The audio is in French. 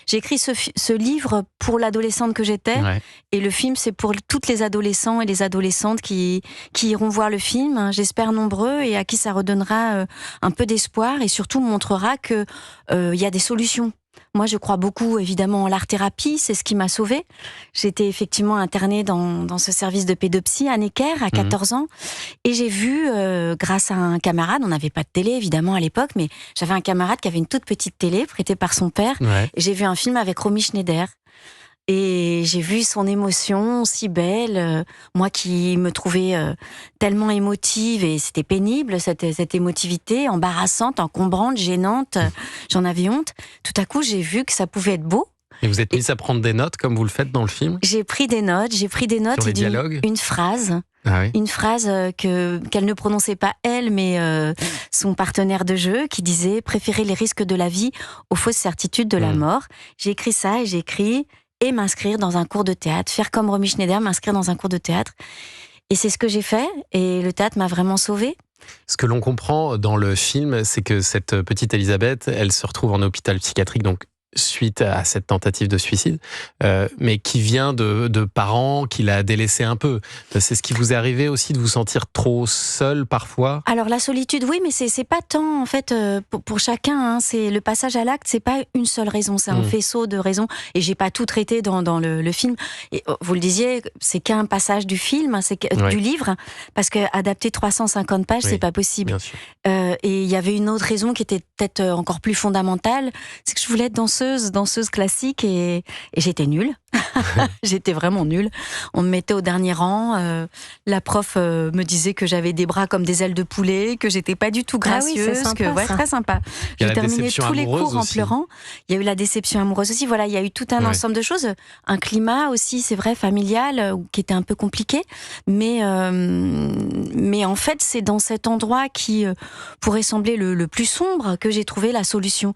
J'ai écrit ce livre pour l'adolescente que j'étais, Ouais. et le film, c'est pour toutes les adolescents et les adolescentes qui iront voir le film, hein, j'espère nombreux, et à qui ça redonnera un peu d'espoir, et surtout montrera que y a des solutions. Moi, je crois beaucoup, évidemment, en l'art-thérapie. C'est ce qui m'a sauvée. J'étais effectivement internée dans ce service de pédopsie à Necker, à 14 ans. Et j'ai vu, grâce à un camarade, on n'avait pas de télé, évidemment, à l'époque, mais j'avais un camarade qui avait une toute petite télé, prêtée par son père. Ouais. Et j'ai vu un film avec Romy Schneider. Et j'ai vu son émotion si belle, moi qui me trouvais tellement émotive, et c'était pénible, cette émotivité, embarrassante, encombrante, gênante, j'en avais honte. Tout à coup, j'ai vu que ça pouvait être beau. Et vous êtes mise à prendre des notes comme vous le faites dans le film? J'ai pris des notes Sur les et dialogues? une phrase. Ah oui. Une phrase qu'elle ne prononçait pas elle, mais son partenaire de jeu, qui disait « Préférer les risques de la vie aux fausses certitudes de la mort ». J'ai écrit ça, et j'ai écrit « Et m'inscrire dans un cours de théâtre ». Faire comme Romy Schneider, m'inscrire dans un cours de théâtre. Et c'est ce que j'ai fait, et le théâtre m'a vraiment sauvée. Ce que l'on comprend dans le film, c'est que cette petite Elisabeth, elle se retrouve en hôpital psychiatrique, donc suite à cette tentative de suicide, mais qui vient de parents qui l'a délaissée un peu. C'est ce qui vous est arrivé aussi, de vous sentir trop seule parfois? Alors la solitude, oui, mais c'est pas tant en fait pour chacun. Hein, c'est le passage à l'acte, c'est pas une seule raison, c'est un faisceau de raisons. Et j'ai pas tout traité dans le film. Et vous le disiez, c'est qu'un passage du film, hein, du livre, parce que adapter 350 pages, c'est pas possible. Bien sûr. Et il y avait une autre raison qui était peut-être encore plus fondamentale, c'est que je voulais être danseuse classique, et j'étais nulle. J'étais vraiment nulle. On me mettait au dernier rang. La prof me disait que j'avais des bras comme des ailes de poulet, que j'étais pas du tout gracieuse. Ah oui, c'est sympa, ça. Très sympa. Il y a J'ai la terminé déception tous les amoureuse cours en aussi. pleurant. Il y a eu la déception amoureuse aussi. Voilà, il y a eu tout un ensemble de choses. Un climat aussi, c'est vrai, familial, qui était un peu compliqué. Mais en fait, c'est dans cet endroit qui pourrait sembler le plus sombre que j'ai trouvé la solution.